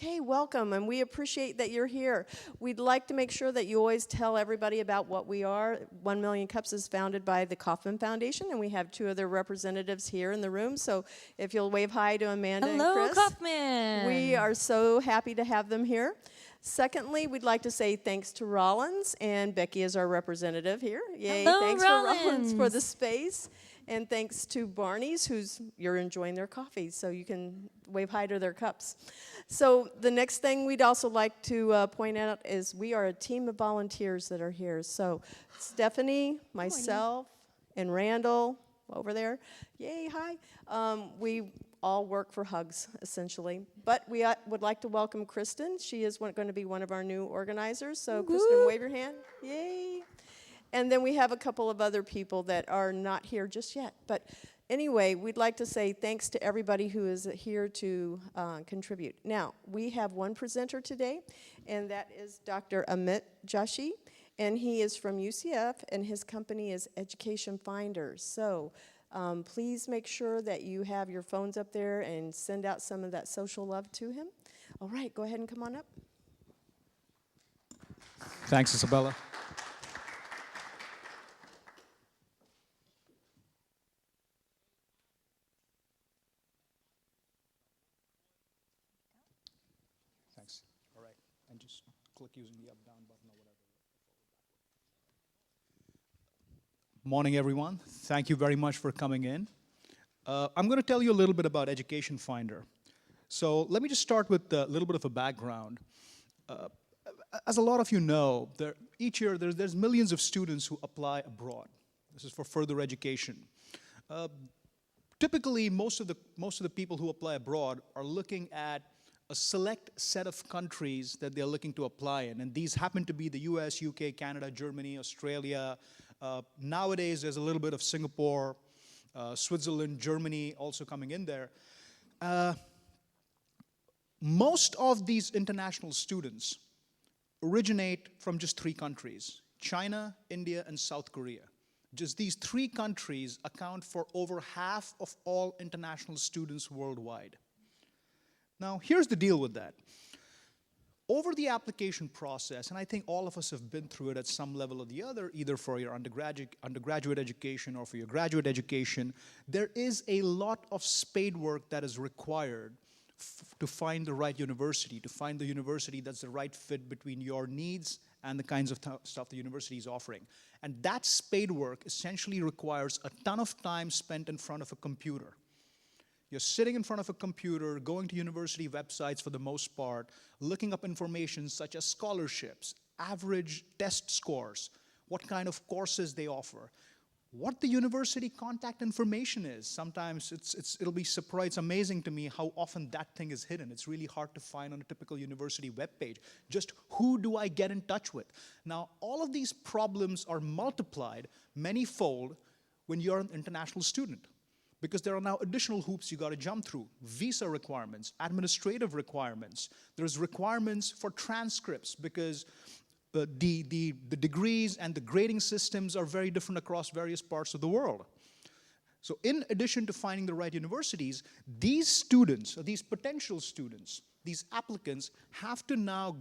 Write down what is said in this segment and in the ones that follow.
Okay, welcome, and we appreciate that you're here. We'd like to make sure that you always tell everybody about what we are. 1 Million Cups is founded by the Kauffman Foundation, and we have two other representatives here in the room. So if you'll wave hi to Amanda and Hello, Chris. Kauffman. We are so happy to have them here. Secondly, we'd like to say thanks to Rollins, and Becky is our representative here. Yay, Hello, thanks Rollins. for Rollins for the space. And thanks to Barney's, you're enjoying their coffee, so you can wave hi to their cups. So the next thing we'd also like to point out is we are a team of volunteers that are here. So Stephanie, myself, and Randall over there, yay, hi. We all work for Hugs, essentially. But we would like to welcome Kristen. She is going to be one of our new organizers. So Kristen, wave your hand, yay. And then we have a couple of other people that are not here just yet. But anyway, we'd like to say thanks to everybody who is here to contribute. Now, we have one presenter today, and that is Dr. Amit Joshi. And he is from UCF, and his company is Education Finders. So please make sure that you have your phones up there and send out some of that social love to him. All right, go ahead and come on up. Thanks, Isabella. Thanks. All right. And just click using the up-down button or whatever. Morning, everyone. Thank you very much for coming in. I'm going to tell you a little bit about Education Finder. So let me just start with a little bit of a background. As a lot of you know, each year there's millions of students who apply abroad. This is for further education. Typically, most of the people who apply abroad are looking at a select set of countries that they're looking to apply in, and these happen to be the US, UK, Canada, Germany, Australia. Nowadays, there's a little bit of Singapore, Switzerland, Germany also coming in there. Most of these international students originate from just 3 countries: China, India, and South Korea. Just these 3 countries account for over half of all international students worldwide. Now, here's the deal with that. Over the application process, and I think all of us have been through it at some level or the other, either for your undergraduate education or for your graduate education, there is a lot of spade work that is required to find the right university, to find the university that's the right fit between your needs and the kinds of stuff the university is offering. And that spade work essentially requires a ton of time spent in front of a computer. You're sitting in front of a computer, going to university websites for the most part, looking up information such as scholarships, average test scores, what kind of courses they offer, what the university contact information is. Sometimes it'll be surprised, it's amazing to me how often that thing is hidden. It's really hard to find on a typical university webpage. Just who do I get in touch with? Now, all of these problems are multiplied many-fold when you're an international student, because there are now additional hoops you got to jump through: visa requirements, administrative requirements. There's requirements for transcripts, because the degrees and the grading systems are very different across various parts of the world. So in addition to finding the right universities, these students, or these potential students, these applicants, have to now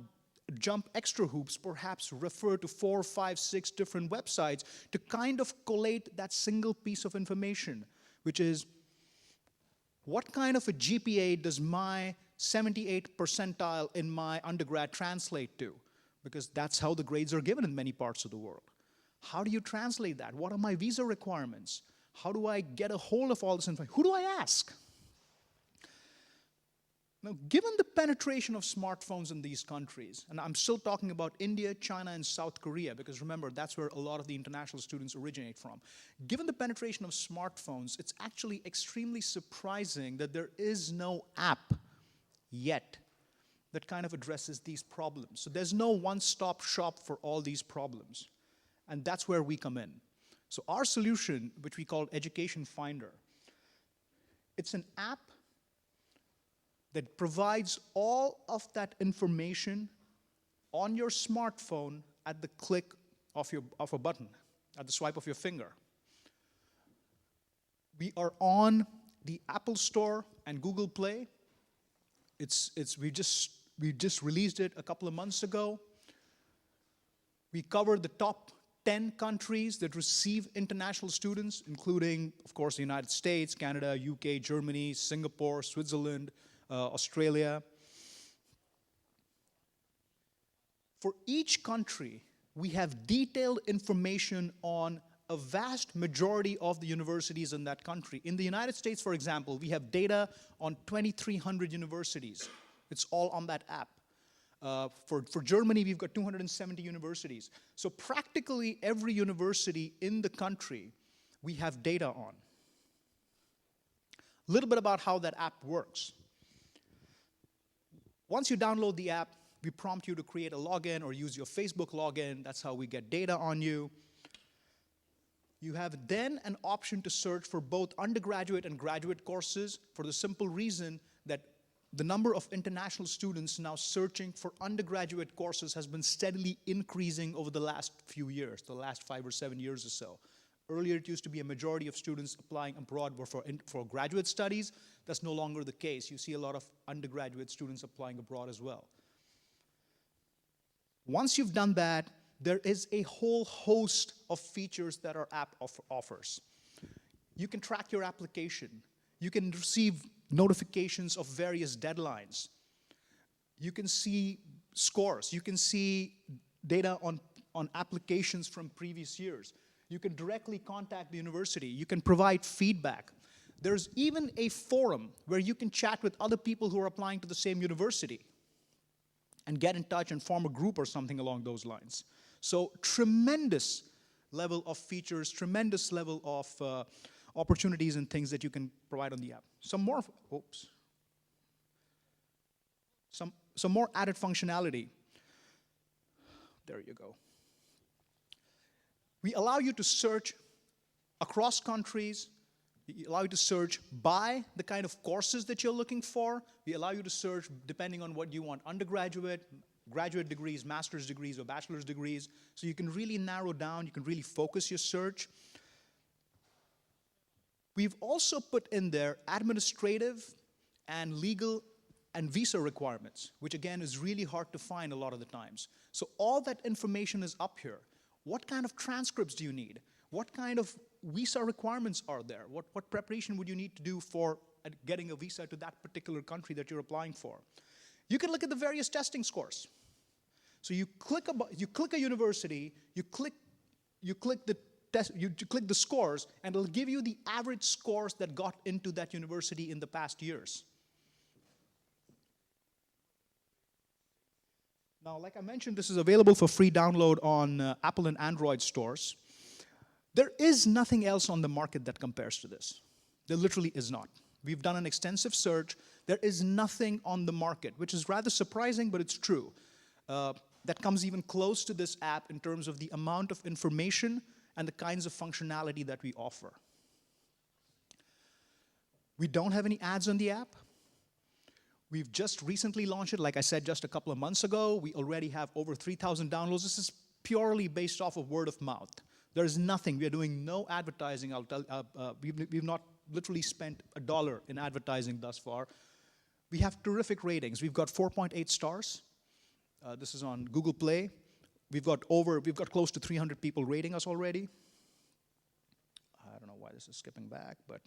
jump extra hoops, perhaps refer to 4, 5, 6 different websites to kind of collate that single piece of information, which is, what kind of a GPA does my 78 percentile in my undergrad translate to? Because that's how the grades are given in many parts of the world. How do you translate that? What are my visa requirements? How do I get a hold of all this information? Who do I ask? Now, given the penetration of smartphones in these countries, and I'm still talking about India, China, and South Korea, because remember, that's where a lot of the international students originate from. Given the penetration of smartphones, it's actually extremely surprising that there is no app yet that kind of addresses these problems. So there's no one-stop shop for all these problems. And that's where we come in. So our solution, which we call Education Finder, it's an app that provides all of that information on your smartphone at the click of a button, at the swipe of your finger. We are on the Apple Store and Google Play. We just we just released it a couple of months ago. We covered the top 10 countries that receive international students, including, of course, the United States, Canada, UK, Germany, Singapore, Switzerland, Australia. For each country, we have detailed information on a vast majority of the universities in that country. In the United States, for example, we have data on 2,300 universities. It's all on that app. For Germany, we've got 270 universities. So practically every university in the country, we have data on. A little bit about how that app works. Once you download the app, we prompt you to create a login or use your Facebook login. That's how we get data on you. You have then an option to search for both undergraduate and graduate courses for the simple reason that the number of international students now searching for undergraduate courses has been steadily increasing over the last few years, the last 5 or 7 years or so. Earlier, it used to be a majority of students applying abroad were for graduate studies. That's no longer the case. You see a lot of undergraduate students applying abroad as well. Once you've done that, there is a whole host of features that our app offers. You can track your application. You can receive notifications of various deadlines. You can see scores. You can see data on applications from previous years. You can directly contact the university. You can provide feedback. There's even a forum where you can chat with other people who are applying to the same university and get in touch and form a group or something along those lines. So tremendous level of features, tremendous level of opportunities and things that you can provide on the app. Some more added functionality. There you go. We allow you to search across countries. We allow you to search by the kind of courses that you're looking for. We allow you to search depending on what you want, undergraduate, graduate degrees, master's degrees, or bachelor's degrees. So you can really narrow down, you can really focus your search. We've also put in there administrative and legal and visa requirements, which again is really hard to find a lot of the times. So all that information is up here. What kind of transcripts do you need? What kind of visa requirements are there? What preparation would you need to do for getting a visa to that particular country that you're applying for? You can look at the various testing scores. So you click a university, you click the scores, and it'll give you the average scores that got into that university in the past years. Now, like I mentioned, this is available for free download on Apple and Android stores. There is nothing else on the market that compares to this. There literally is not. We've done an extensive search. There is nothing on the market, which is rather surprising, but it's true, that comes even close to this app in terms of the amount of information and the kinds of functionality that we offer. We don't have any ads on the app. We've just recently launched it, like I said, just a couple of months ago. We already have over 3,000 downloads. This is purely based off of word of mouth. There is nothing. We are doing no advertising. We've not literally spent $1 in advertising thus far. We have terrific ratings. We've got 4.8 stars. This is on Google Play. We've got close to 300 people rating us already. I don't know why this is skipping back, but.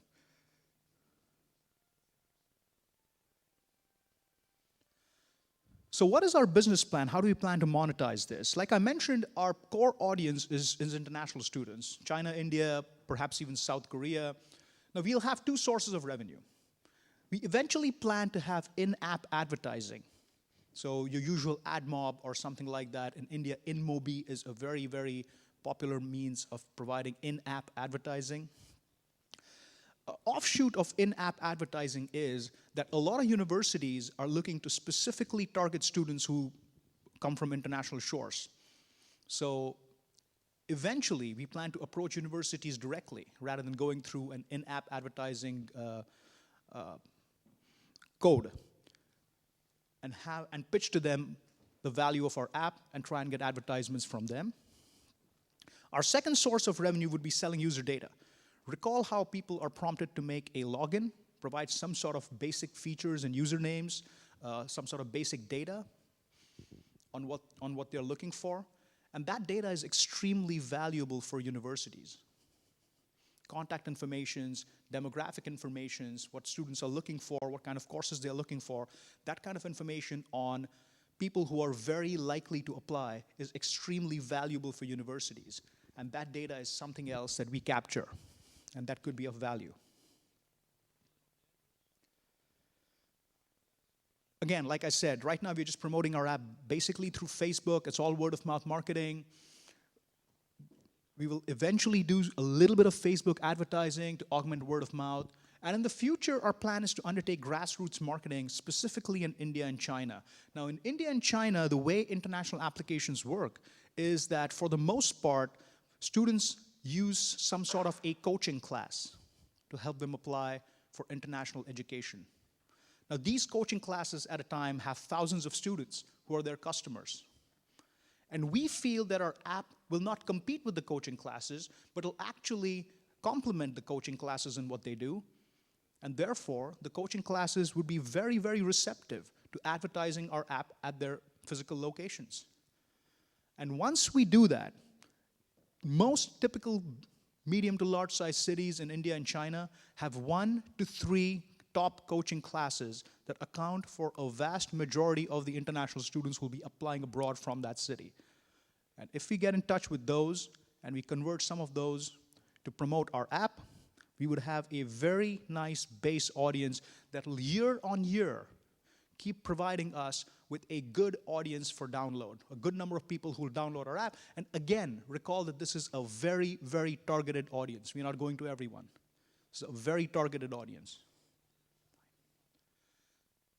So what is our business plan? How do we plan to monetize this? Like I mentioned, our core audience is international students, China, India, perhaps even South Korea. Now we'll have two sources of revenue. We eventually plan to have in-app advertising. So your usual AdMob or something like that. In India, InMobi is a very, very popular means of providing in-app advertising. Offshoot of in-app advertising is that a lot of universities are looking to specifically target students who come from international shores. So eventually, we plan to approach universities directly rather than going through an in-app advertising code and pitch to them the value of our app and try and get advertisements from them. Our second source of revenue would be selling user data. Recall how people are prompted to make a login, provide some sort of basic features and usernames. some sort of basic data on what they're looking for. And that data is extremely valuable for universities. Contact informations, demographic informations, what students are looking for, what kind of courses they're looking for, that kind of information on people who are very likely to apply is extremely valuable for universities. And that data is something else that we capture, and that could be of value. Again, like I said, right now we're just promoting our app basically through Facebook. It's all word of mouth marketing. We will eventually do a little bit of Facebook advertising to augment word of mouth. And in the future, our plan is to undertake grassroots marketing, specifically in India and China. Now, in India and China, the way international applications work is that for the most part, students use some sort of a coaching class to help them apply for international education. Now, these coaching classes at a time have thousands of students who are their customers. And we feel that our app will not compete with the coaching classes, but will actually complement the coaching classes in what they do. And therefore, the coaching classes would be very, very receptive to advertising our app at their physical locations. And once we do that, most typical medium to large size cities in India and China have 1 to 3 top coaching classes that account for a vast majority of the international students who will be applying abroad from that city. And if we get in touch with those and we convert some of those to promote our app, we would have a very nice base audience that will year on year keep providing us with a good audience for download, a good number of people who will download our app. And again, recall that this is a very, very targeted audience. We're not going to everyone. It's a very targeted audience.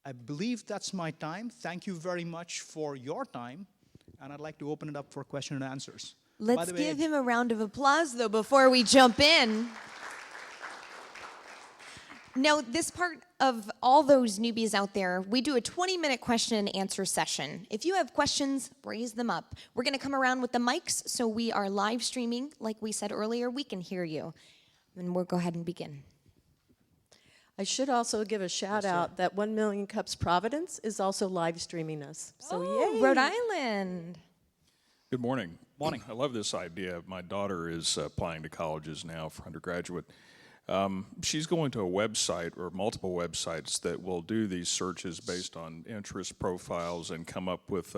I believe that's my time. Thank you very much for your time. And I'd like to open it up for question and answers. Let's give him a round of applause, though, before we jump in. Now, this part of all those newbies out there, we do a 20-minute question and answer session. If you have questions, raise them up. We're going to come around with the mics, so we are live streaming. Like we said earlier, we can hear you. And we'll go ahead and begin. I should also give a shout out that 1 Million Cups Providence is also live streaming us. So yay. Rhode Island. Good morning. Morning. I love this idea. My daughter is applying to colleges now for undergraduate. She's going to a website or multiple websites that will do these searches based on interest profiles and come up with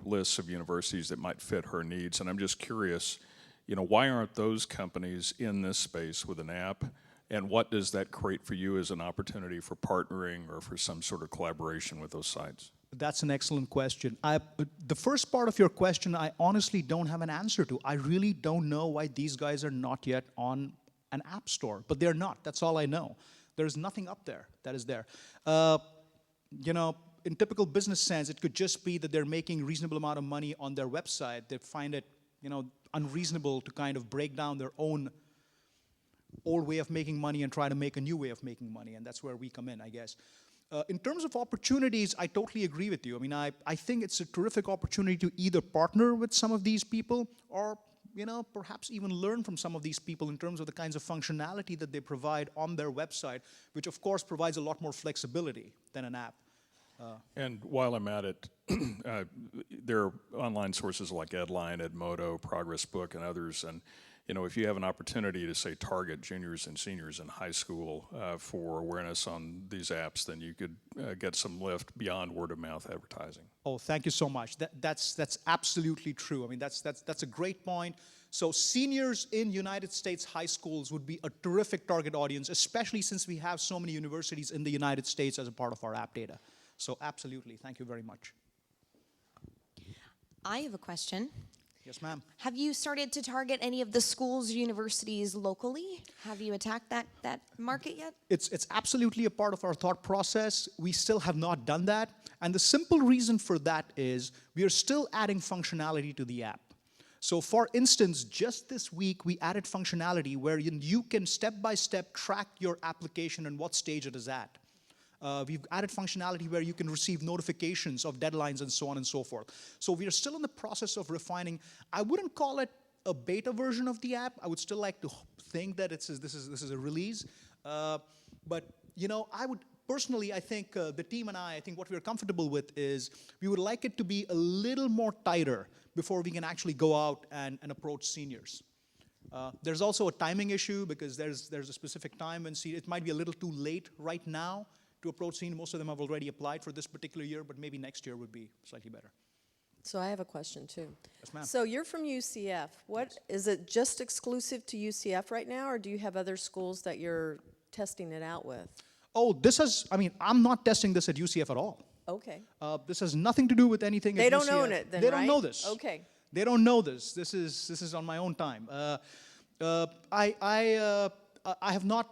lists of universities that might fit her needs. And I'm just curious, why aren't those companies in this space with an app? And what does that create for you as an opportunity for partnering or for some sort of collaboration with those sites? That's an excellent question. The first part of your question, I honestly don't have an answer to. I really don't know why these guys are not yet on an app store, but they're not. That's all I know. There's nothing up there that is there. In typical business sense, it could just be that they're making reasonable amount of money on their website. They find it, unreasonable to kind of break down their own old way of making money and try to make a new way of making money, and that's where we come in, I guess. In terms of opportunities, I totally agree with you. I mean, I think it's a terrific opportunity to either partner with some of these people or, perhaps even learn from some of these people in terms of the kinds of functionality that they provide on their website, which of course provides a lot more flexibility than an app. And while I'm at it, there are online sources like Edline, Edmodo, Progress Book, and others. And if you have an opportunity to, say, target juniors and seniors in high school for awareness on these apps, then you could get some lift beyond word-of-mouth advertising. Oh, thank you so much. That's absolutely true. I mean, that's a great point. So seniors in United States high schools would be a terrific target audience, especially since we have so many universities in the United States as a part of our app data. So absolutely, thank you very much. I have a question. Yes, ma'am. Have you started to target any of the schools or universities locally? Have you attacked that market yet? It's absolutely a part of our thought process. We still have not done that. And the simple reason for that is we are still adding functionality to the app. So for instance, just this week, we added functionality where you can step-by-step track your application and what stage it is at. We've added functionality where you can receive notifications of deadlines and so on and so forth. So we are still in the process of refining. I wouldn't call it a beta version of the app. I would still like to think that this is a release. But I would personally, I think the team and I think what we're comfortable with is we would like it to be a little more tighter before we can actually go out and approach seniors. There's also a timing issue because there's a specific time when it might be a little too late right now to approach seniors. Most of them have already applied for this particular year, but maybe next year would be slightly better. So I have a question too. Yes, ma'am. So you're from UCF. What is it just exclusive to UCF right now, or do you have other schools that you're testing it out with? Oh, I'm not testing this at UCF at all. Okay. This has nothing to do with anything They at don't UCF. own it then, They don't right? know this. Okay. They don't know this. This is on my own time. I've not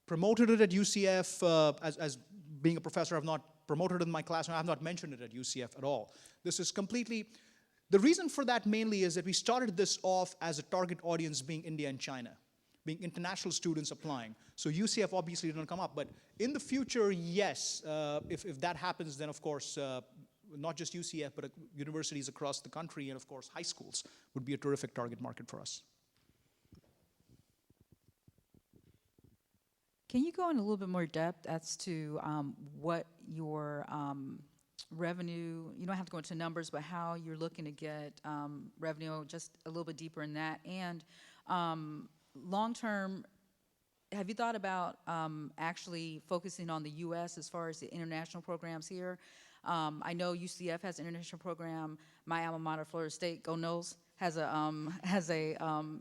promoted it at UCF as being a professor. I've not promoted it in my class, and I've not mentioned it at UCF at all. This is completely, the reason for that mainly is that we started this off as a target audience being India and China, being international students applying. So UCF obviously didn't come up, but in the future, yes, if that happens, then of course, not just UCF, but universities across the country and of course high schools would be a terrific target market for us. Can you go in a little bit more depth as to what your revenue, you don't have to go into numbers, but how you're looking to get revenue, just a little bit deeper in that. And long-term, have you thought about actually focusing on the U.S. as far as the international programs here? I know UCF has an international program. My alma mater, Florida State, Go Noles, has a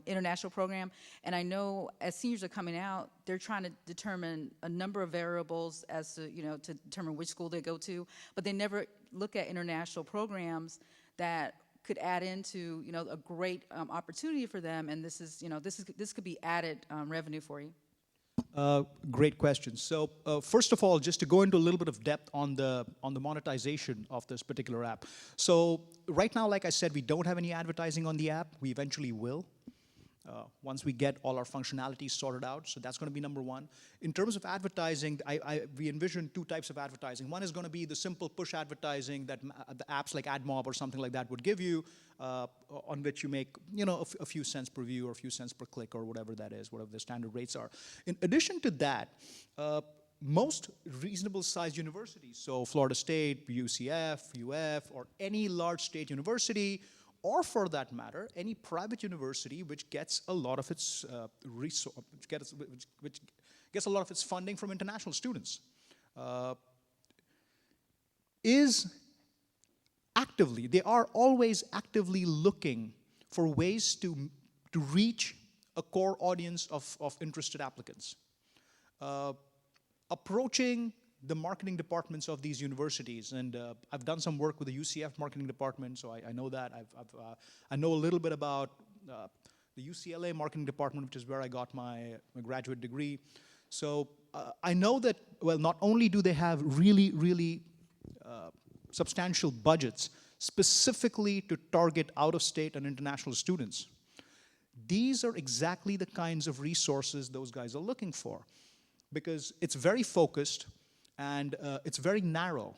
international program. And I know as seniors are coming out, they're trying to determine a number of variables as to, to determine which school they go to, but they never look at international programs that could add into, a great opportunity for them. And this could be added revenue for you. Great question. So first of all, just to go into a little bit of depth on the monetization of this particular app. So right now, like I said, we don't have any advertising on the app. We eventually will once we get all our functionalities sorted out. So that's going to be number one. In terms of advertising, we envision two types of advertising. One is going to be the simple push advertising that the apps like AdMob or something like that would give you, on which you make a few cents per view or a few cents per click or whatever that is, whatever the standard rates are. In addition to that, most reasonable sized universities, so Florida State, UCF, UF, or any large state university, or for that matter, any private university which gets a lot of its which gets a lot of its funding from international students, they are always actively looking for ways to reach a core audience of interested applicants. Approaching the marketing departments of these universities, and I've done some work with the UCF marketing department, so I know that. I know a little bit about the UCLA marketing department, which is where I got my graduate degree. So I know that, well, not only do they have really, really substantial budgets specifically to target out-of-state and international students, these are exactly the kinds of resources those guys are looking for, because it's very focused, and it's very narrow,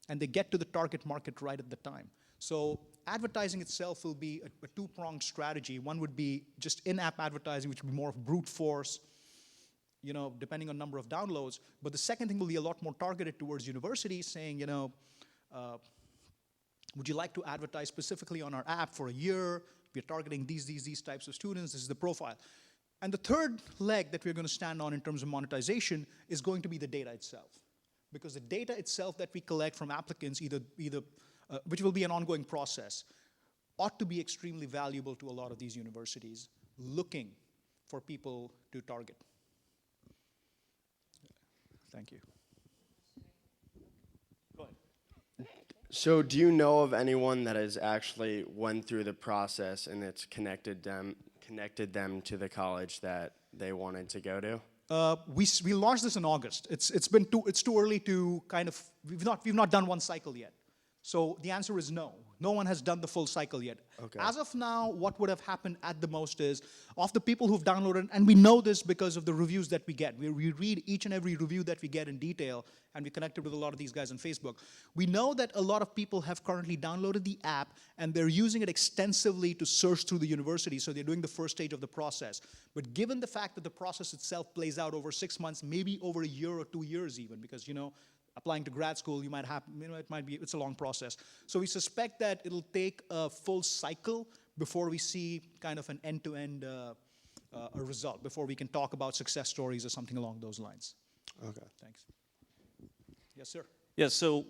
and they get to the target market right at the time. So advertising itself will be a two-pronged strategy. One would be just in-app advertising, which would be more of brute force, depending on number of downloads. But the second thing will be a lot more targeted towards universities, saying, would you like to advertise specifically on our app for a year? We're targeting these types of students. This is the profile. And the third leg that we're going to stand on in terms of monetization is going to be the data itself. Because the data itself that we collect from applicants, which will be an ongoing process, ought to be extremely valuable to a lot of these universities looking for people to target. Thank you. Go ahead. So do you know of anyone that has actually went through the process and it's connected them to the college that they wanted to go to? We launched this in August. It's too early to kind of, we've not done one cycle yet. So the answer is no. No one has done the full cycle yet. Okay. As of now, what would have happened at the most is, of the people who've downloaded, and we know this because of the reviews that we get. We read each and every review that we get in detail, and we connected with a lot of these guys on Facebook. We know that a lot of people have currently downloaded the app, and they're using it extensively to search through the university, so they're doing the first stage of the process. But given the fact that the process itself plays out over 6 months, maybe over a year or 2 years even, because, applying to grad school, it's a long process. So we suspect that it'll take a full cycle before we see kind of an end-to-end a result, before we can talk about success stories or something along those lines. Okay. Thanks. Yes, sir. Yeah, so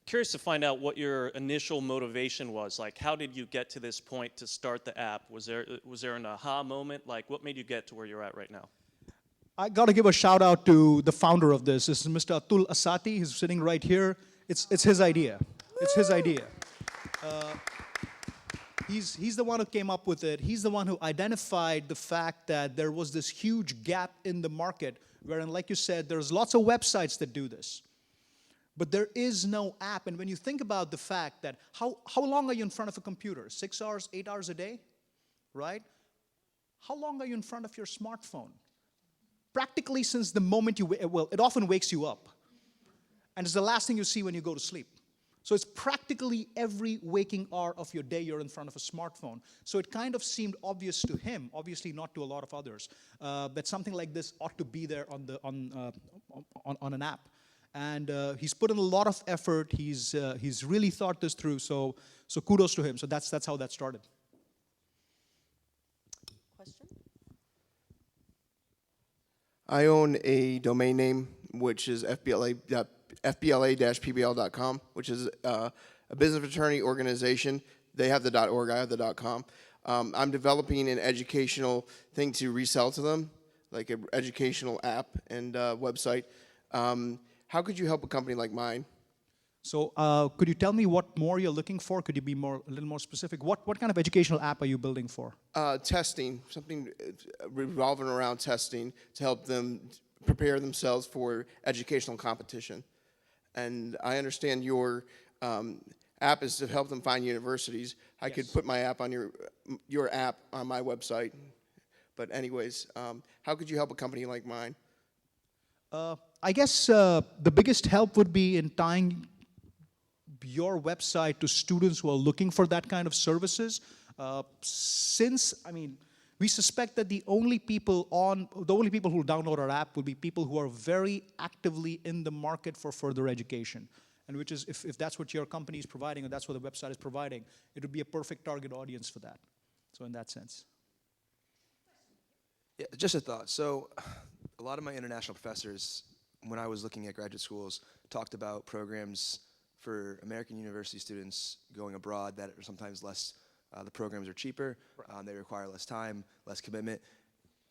curious to find out what your initial motivation was. Like, how did you get to this point to start the app? Was there an aha moment? Like, what made you get to where you're at right now? I got to give a shout out to the founder of this. This is Mr. Atul Asati. He's sitting right here. It's his idea. It's his idea. He's the one who came up with it. He's the one who identified the fact that there was this huge gap in the market, wherein, like you said, there's lots of websites that do this. But there is no app. And when you think about the fact that how long are you in front of a computer? 6 hours, 8 hours a day, right? How long are you in front of your smartphone? Practically since the moment it often wakes you up. And it's the last thing you see when you go to sleep. So it's practically every waking hour of your day you're in front of a smartphone. So it kind of seemed obvious to him, obviously not to a lot of others, that something like this ought to be there on an app. And he's put in a lot of effort. He's really thought this through. So kudos to him. So that's how that started. Question? I own a domain name, which is fbla-pbl.com, which is a business fraternity organization. They have the .org, I have the .com. I'm developing an educational thing to resell to them, like an educational app and website. How could you help a company like mine? So could you tell me what more you're looking for? Could you be a little more specific? What kind of educational app are you building for? Testing, something revolving around testing to help them prepare themselves for educational competition. And I understand your app is to help them find universities. I could put my app on your app on my website. But anyways, how could you help a company like mine? I guess the biggest help would be in tying your website to students who are looking for that kind of services. We suspect that the only people who download our app will be people who are very actively in the market for further education. And which is, if that's what your company is providing, or that's what the website is providing, it would be a perfect target audience for that. So in that sense. Yeah, just a thought. So a lot of my international professors, when I was looking at graduate schools, talked about programs for American university students going abroad that are sometimes less, the programs are cheaper, they require less time, less commitment.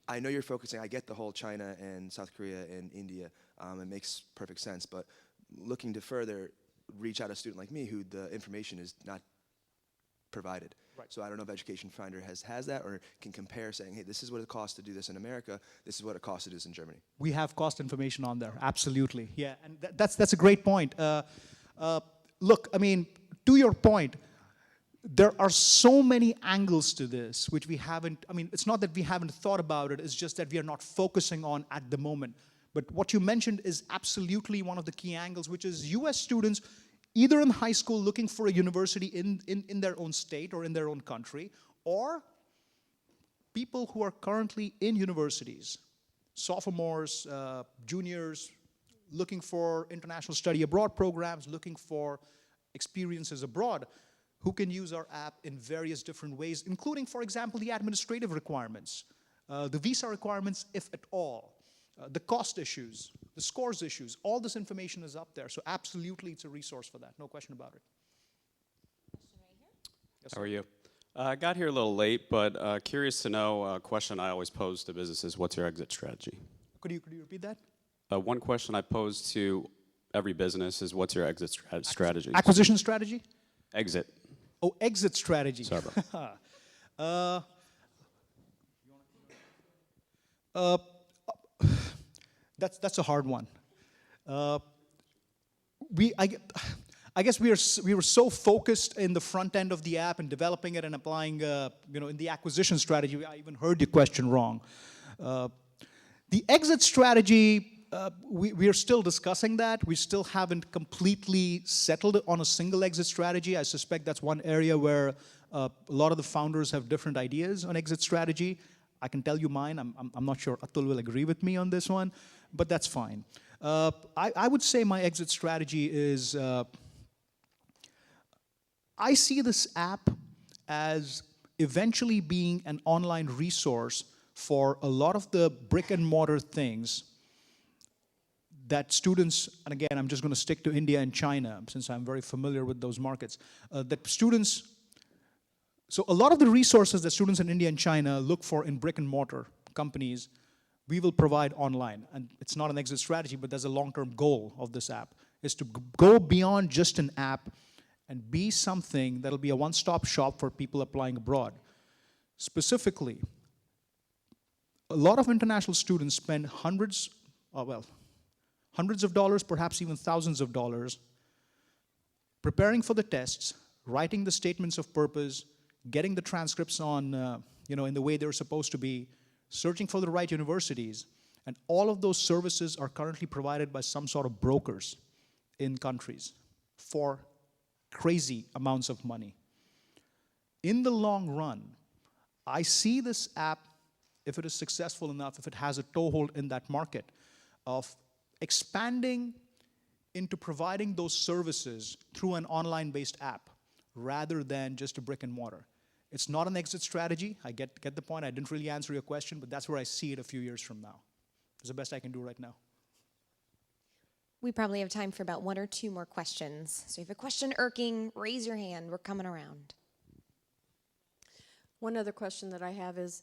I know you're focusing, I get the whole China and South Korea and India, it makes perfect sense, but looking to further reach out a student like me who the information is not provided. Right. So I don't know if Education Finder has that or can compare saying, hey, this is what it costs to do this in America, this is what it costs to do this in Germany. We have cost information on there, absolutely. Yeah, and that's a great point. Look, I mean, to your point, there are so many angles to this which we haven't, it's not that we haven't thought about it, it's just that we are not focusing on at the moment. But what you mentioned is absolutely one of the key angles, which is US students either in high school looking for a university in their own state or in their own country, or people who are currently in universities, sophomores, juniors, looking for international study abroad programs, looking for experiences abroad, who can use our app in various different ways, including, for example, the administrative requirements, the visa requirements, if at all, the cost issues, the scores issues, all this information is up there. So absolutely it's a resource for that, no question about it. Yes, how are you? I got here a little late, but curious to know, a question I always pose to businesses, what's your exit strategy? Could you repeat that? One question I pose to every business is, what's your exit strategy? Acquisition strategy? Exit. Oh, exit strategy. Sorry, bro. That's a hard one. I guess we were so focused in the front end of the app and developing it and applying, in the acquisition strategy. I even heard the question wrong. The exit strategy, we are still discussing that. We still haven't completely settled on a single exit strategy. I suspect that's one area where a lot of the founders have different ideas on exit strategy. I can tell you mine. I'm not sure Atul will agree with me on this one, but that's fine. I would say my exit strategy is, I see this app as eventually being an online resource for a lot of the brick and mortar things that students, and again, I'm just going to stick to India and China since I'm very familiar with those markets, so a lot of the resources that students in India and China look for in brick and mortar companies, we will provide online. And it's not an exit strategy, but there's a long-term goal of this app, is to go beyond just an app and be something that'll be a one-stop shop for people applying abroad. Specifically, a lot of international students spend hundreds of dollars, perhaps even thousands of dollars, preparing for the tests, writing the statements of purpose, getting the transcripts on, in the way they're supposed to be, searching for the right universities, and all of those services are currently provided by some sort of brokers in countries for crazy amounts of money. In the long run, I see this app, if it is successful enough, if it has a toehold in that market, of expanding into providing those services through an online-based app rather than just a brick and mortar. It's not an exit strategy. I get the point. I didn't really answer your question, but that's where I see it a few years from now. It's the best I can do right now. We probably have time for about 1 or 2 more questions. So if you have a question irking, raise your hand. We're coming around. One other question that I have is,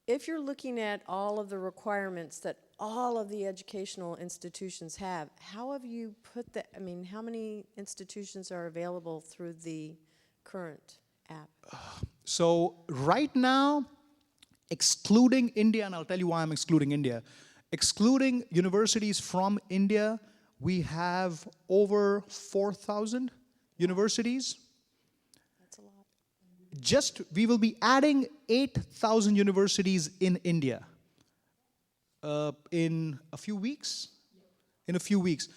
if you're looking at all of the requirements that all of the educational institutions have, how have you put that, how many institutions are available through the current app? So right now, excluding India, and I'll tell you why I'm excluding India, excluding universities from India, we have over 4,000 universities. That's a lot. We will be adding 8,000 universities in India in a few weeks. In a few weeks.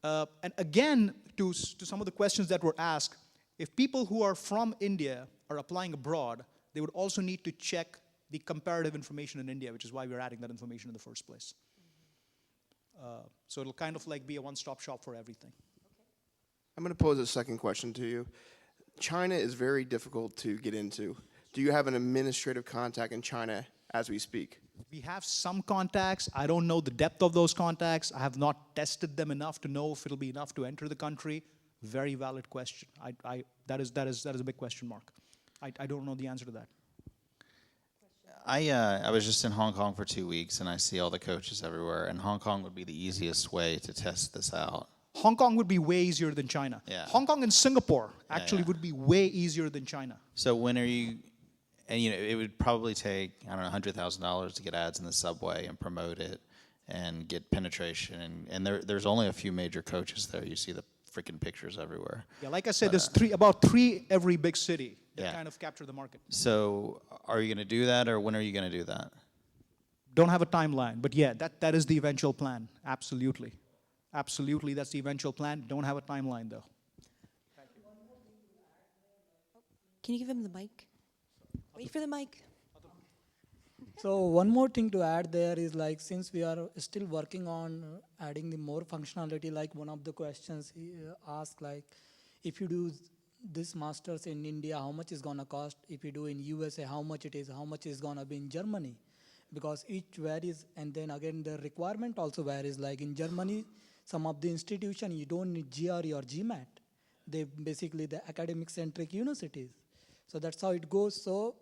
And again, to some of the questions that were asked, if people who are from India are applying abroad, they would also need to check the comparative information in India, which is why we're adding that information in the first place. So it'll kind of like be a one-stop shop for everything. I'm going to pose a second question to you. China is very difficult to get into. Do you have an administrative contact in China as we speak? We have some contacts. I don't know the depth of those contacts. I have not tested them enough to know if it'll be enough to enter the country. Very valid question. That is a big question mark. I don't know the answer to that. I was just in Hong Kong for 2 weeks, and I see all the coaches everywhere, and Hong Kong would be the easiest way to test this out. Hong Kong would be way easier than China. Yeah. Hong Kong and Singapore actually would be way easier than China. So when are you, and it would probably take, I don't know, $100,000 to get ads in the subway and promote it and get penetration, and there's only a few major coaches there. You see the freaking pictures everywhere. Yeah, like I said, there's about three every big city that kind of capture the market. So are you going to do that, or when are you going to do that? Don't have a timeline, but yeah, that is the eventual plan. Absolutely. Absolutely, that's the eventual plan. Don't have a timeline, though. Can you give him the mic? Wait for the mic. So one more thing to add there is, like, since we are still working on adding the more functionality, like one of the questions he asked, like, if you do this master's in India, how much is gonna cost? If you do in USA, how much it is? How much is gonna be in Germany? Because each varies, and then again the requirement also varies. Like in Germany, some of the institution you don't need GRE or GMAT. They basically the academic centric universities. So that's how it goes. So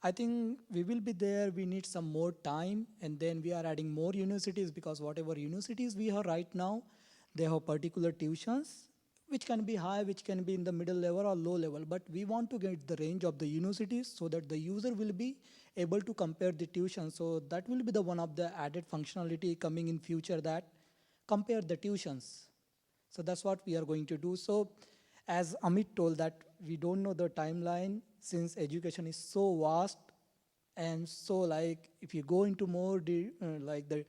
I think we will be there. We need some more time, and then we are adding more universities, because whatever universities we have right now, they have particular tuitions, which can be high, which can be in the middle level or low level. But we want to get the range of the universities so that the user will be able to compare the tuition. So that will be the one of the added functionality coming in future, that compare the tuitions. So that's what we are going to do. So as Amit told that we don't know the timeline, since education is so vast, and so like if you go into more like the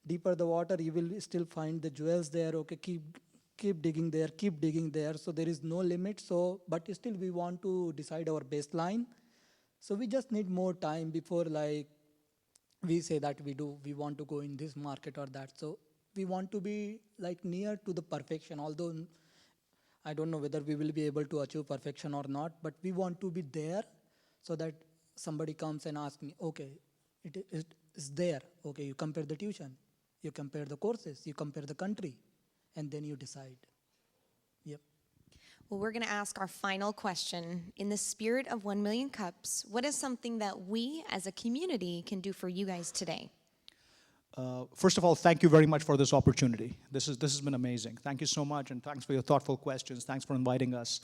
deeper the water, you will still find the jewels there. Okay, keep digging there. So there is no limit. So but still we want to decide our baseline. So we just need more time before like we say that we want to go in this market or that. So we want to be like near to the perfection, although I don't know whether we will be able to achieve perfection or not, but we want to be there so that somebody comes and asks me, okay, it is there. Okay, you compare the tuition, you compare the courses, you compare the country, and then you decide. Yep. Well, we're going to ask our final question. In the spirit of 1 Million Cups, what is something that we as a community can do for you guys today? First of all, thank you very much for this opportunity. This has been amazing. Thank you so much, and thanks for your thoughtful questions. Thanks for inviting us.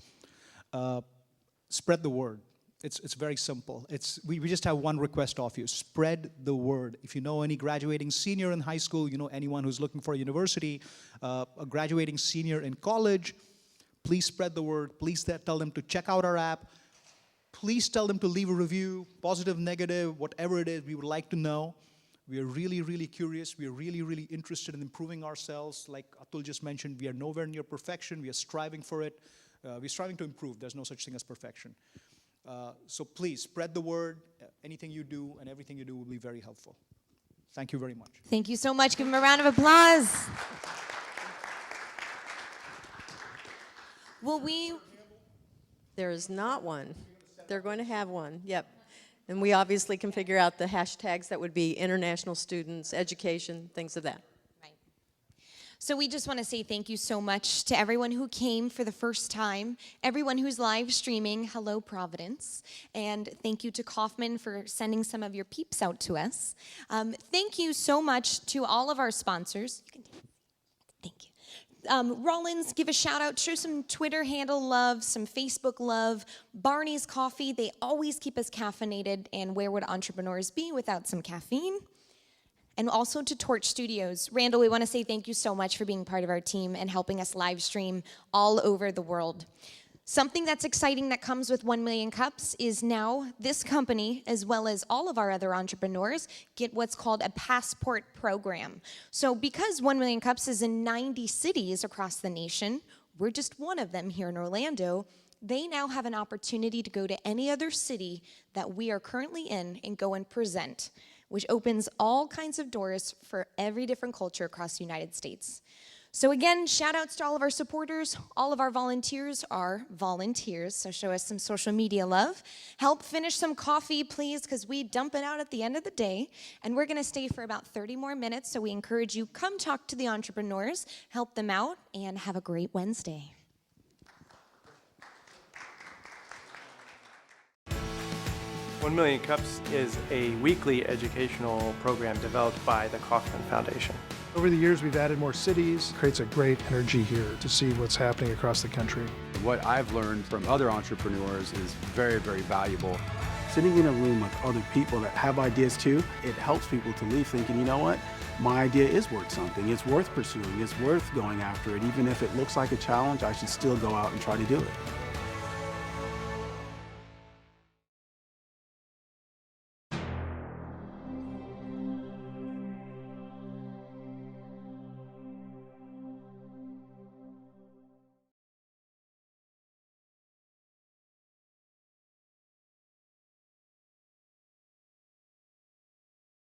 Spread the word. It's very simple. We just have one request of you. Spread the word. If you know any graduating senior in high school, you know anyone who's looking for a university, a graduating senior in college, please spread the word. Please tell them to check out our app. Please tell them to leave a review, positive, negative, whatever it is, we would like to know. We are really, really curious. We are really, really interested in improving ourselves. Like Atul just mentioned, we are nowhere near perfection. We are striving for it. We're striving to improve. There's no such thing as perfection. So please, spread the word. Anything you do and everything you do will be very helpful. Thank you very much. Thank you so much. Give them a round of applause. There is not one. They're going to have one, yep. And we obviously can figure out the hashtags that would be international students, education, things of that. Right. So we just want to say thank you so much to everyone who came for the first time, everyone who's live streaming, hello Providence, and thank you to Kaufman for sending some of your peeps out to us. Thank you so much to all of our sponsors. You can take it. Thank you. Rollins, give a shout out, show some Twitter handle love, some Facebook love. Barney's Coffee, they always keep us caffeinated, and where would entrepreneurs be without some caffeine? And also to Torch Studios. Randall, we want to say thank you so much for being part of our team and helping us live stream all over the world. Something that's exciting that comes with 1 Million Cups is now this company, as well as all of our other entrepreneurs, get what's called a passport program. So because 1 Million Cups is in 90 cities across the nation, we're just one of them here in Orlando, they now have an opportunity to go to any other city that we are currently in and go and present, which opens all kinds of doors for every different culture across the United States. So again, shout outs to all of our supporters. All of our volunteers are volunteers, so show us some social media love. Help finish some coffee, please, because we dump it out at the end of the day. And we're gonna stay for about 30 more minutes, so we encourage you, come talk to the entrepreneurs, help them out, and have a great Wednesday. 1 Million Cups is a weekly educational program developed by the Kaufman Foundation. Over the years, we've added more cities. It creates a great energy here to see what's happening across the country. What I've learned from other entrepreneurs is very, very valuable. Sitting in a room with other people that have ideas too, it helps people to leave thinking, you know what, my idea is worth something. It's worth pursuing. It's worth going after it. Even if it looks like a challenge, I should still go out and try to do it.